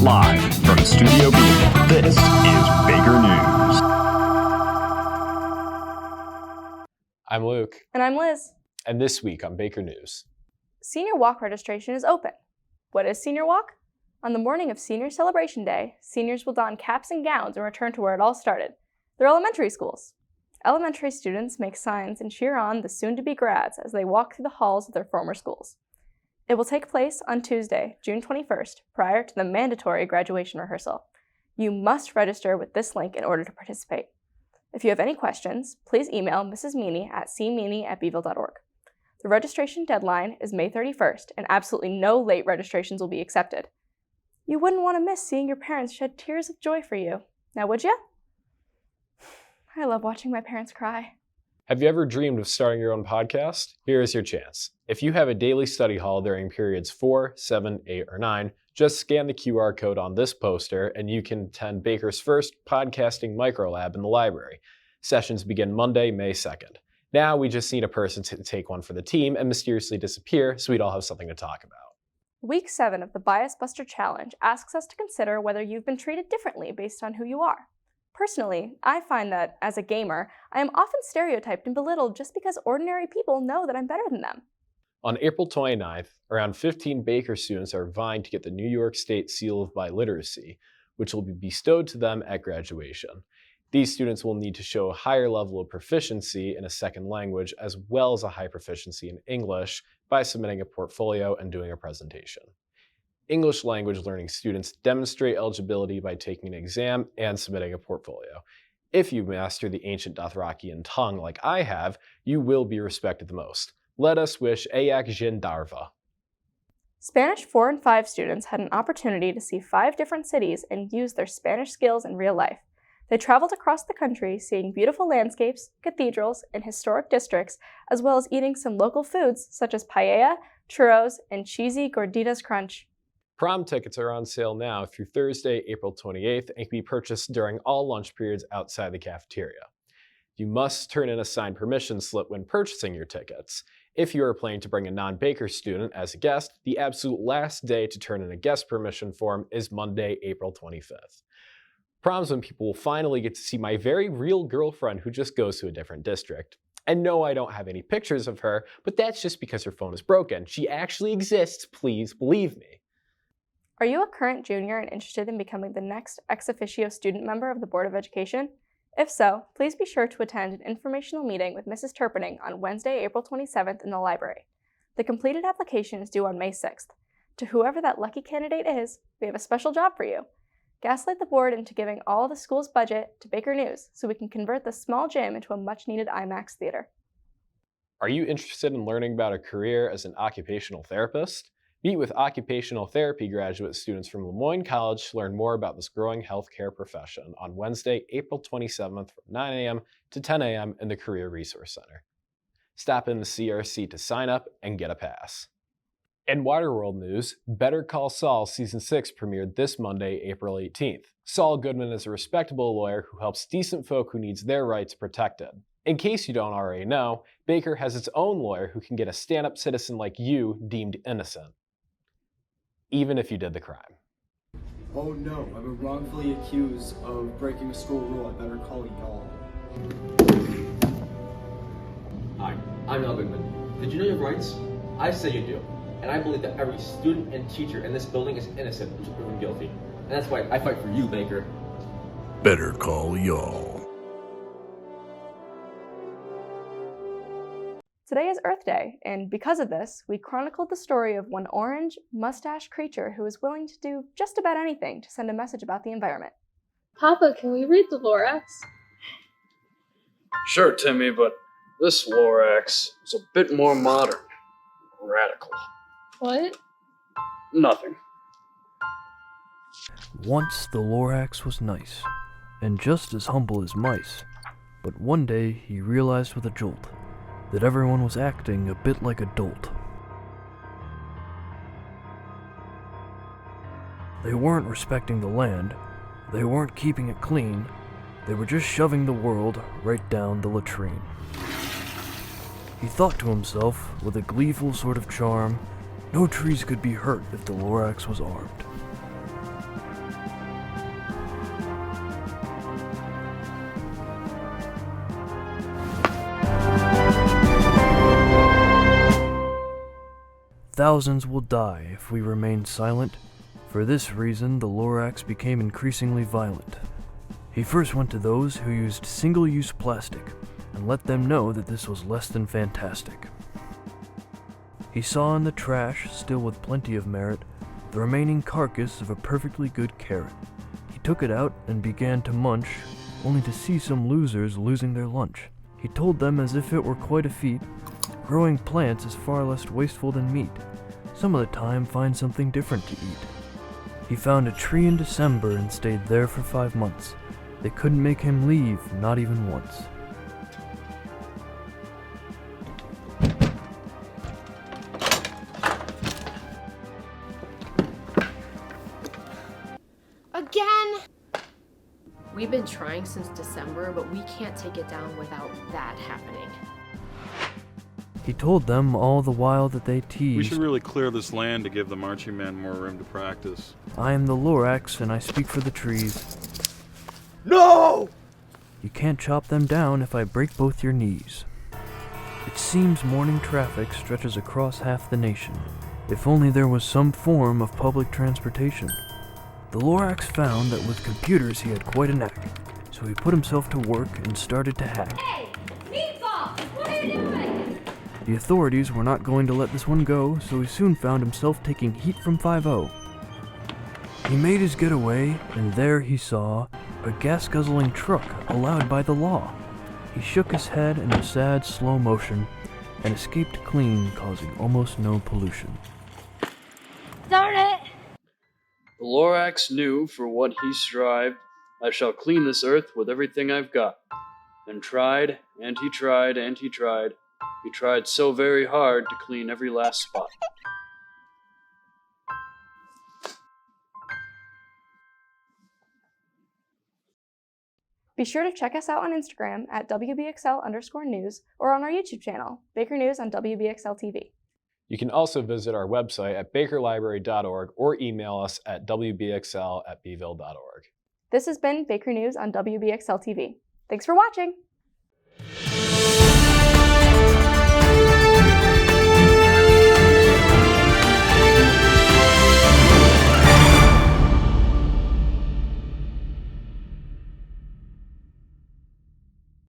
Live from Studio B, this is Baker News. I'm Luke. And I'm Liz. And this week on Baker News. Senior Walk registration is open. What is Senior Walk? On the morning of Senior Celebration Day, seniors will don caps and gowns and return to where it all started, their elementary schools. Elementary students make signs and cheer on the soon-to-be grads as they walk through the halls of their former schools. It will take place on Tuesday, June 21st, prior to the mandatory graduation rehearsal. You must register with this link in order to participate. If you have any questions, please email Mrs. Meany at cmeany@beeville.org. The registration deadline is May 31st, and absolutely no late registrations will be accepted. You wouldn't want to miss seeing your parents shed tears of joy for you. Now, would you? I love watching my parents cry. Have you ever dreamed of starting your own podcast? Here is your chance. If you have a daily study hall during periods 4, 7, 8, or 9, just scan the QR code on this poster and you can attend Baker's first podcasting microlab in the library. Sessions begin Monday, May 2nd. Now we just need a person to take one for the team and mysteriously disappear so we'd all have something to talk about. Week 7 of the Bias Buster Challenge asks us to consider whether you've been treated differently based on who you are. Personally, I find that, as a gamer, I am often stereotyped and belittled just because ordinary people know that I'm better than them. On April 29th, around 15 Baker students are vying to get the New York State Seal of Biliteracy, which will be bestowed to them at graduation. These students will need to show a higher level of proficiency in a second language as well as a high proficiency in English by submitting a portfolio and doing a presentation. English language learning students demonstrate eligibility by taking an exam and submitting a portfolio. If you master the ancient Dothrakian tongue like I have, you will be respected the most. Let us wish Ayak Jin Darva. Spanish 4 and 5 students had an opportunity to see 5 different cities and use their Spanish skills in real life. They traveled across the country seeing beautiful landscapes, cathedrals, and historic districts, as well as eating some local foods such as paella, churros, and cheesy gorditas crunch. Prom tickets are on sale now through Thursday, April 28th, and can be purchased during all lunch periods outside the cafeteria. You must turn in a signed permission slip when purchasing your tickets. If you are planning to bring a non-Baker student as a guest, the absolute last day to turn in a guest permission form is Monday, April 25th. Prom's when people will finally get to see my very real girlfriend who just goes to a different district. And no, I don't have any pictures of her, but that's just because her phone is broken. She actually exists, please believe me. Are you a current junior and interested in becoming the next ex officio student member of the Board of Education? If so, please be sure to attend an informational meeting with Mrs. Turpening on Wednesday, April 27th in the library. The completed application is due on May 6th. To whoever that lucky candidate is, we have a special job for you. Gaslight the board into giving all the school's budget to Baker News so we can convert this small gym into a much-needed IMAX theater. Are you interested in learning about a career as an occupational therapist? Meet with occupational therapy graduate students from Lemoyne College to learn more about this growing healthcare profession on Wednesday, April 27th from 9 a.m. to 10 a.m. in the Career Resource Center. Stop in the CRC to sign up and get a pass. In Waterworld news, Better Call Saul Season 6 premiered this Monday, April 18th. Saul Goodman is a respectable lawyer who helps decent folk who needs their rights protected. In case you don't already know, Baker has its own lawyer who can get a stand-up citizen like you deemed innocent, even if you did the crime. Oh no, I've been wrongfully accused of breaking a school rule. I better call y'all. Hi, I'm Al Goodman. Did you know your rights? I say you do. And I believe that every student and teacher in this building is innocent until proven guilty. And that's why I fight for you, Baker. Better call y'all. Today is Earth Day, and because of this, we chronicled the story of one orange, mustache creature who is willing to do just about anything to send a message about the environment. Papa, can we read the Lorax? Sure, Timmy, but this Lorax is a bit more modern. Radical. What? Nothing. Once the Lorax was nice, and just as humble as mice, but one day he realized with a jolt that everyone was acting a bit like a dolt. They weren't respecting the land, they weren't keeping it clean, they were just shoving the world right down the latrine. He thought to himself, with a gleeful sort of charm, no trees could be hurt if the Lorax was armed. thousands will die if we remain silent. For this reason, the Lorax became increasingly violent. He first went to those who used single-use plastic and let them know that this was less than fantastic. He saw in the trash, still with plenty of merit, the remaining carcass of a perfectly good carrot. He took it out and began to munch, only to see some losers losing their lunch. He told them as if it were quite a feat, growing plants is far less wasteful than meat. Some of the time find something different to eat. He found a tree in December and stayed there for 5 months. They couldn't make him leave, not even once. Again! We've been trying since December, but we can't take it down without that happening. He told them all the while that they teased, "We should really clear this land to give the marching men more room to practice." "I am the Lorax and I speak for the trees. No! You can't chop them down if I break both your knees." It seems morning traffic stretches across half the nation. If only there was some form of public transportation. The Lorax found that with computers he had quite a knack, so he put himself to work and started to hack. Hey! Meatball! What are you doing? The authorities were not going to let this one go, so he soon found himself taking heat from 5-0. He made his getaway, and there he saw a gas-guzzling truck allowed by the law. He shook his head in a sad, slow motion and escaped clean, causing almost no pollution. Darn it! The Lorax knew for what he strived, "I shall clean this earth with everything I've got." And tried, and he tried, and he tried. He tried so very hard to clean every last spot. Be sure to check us out on Instagram at WBXL_news or on our YouTube channel, Baker News on WBXL TV. You can also visit our website at bakerlibrary.org or email us at wbxl@bville.org. This has been Baker News on WBXL TV. Thanks for watching!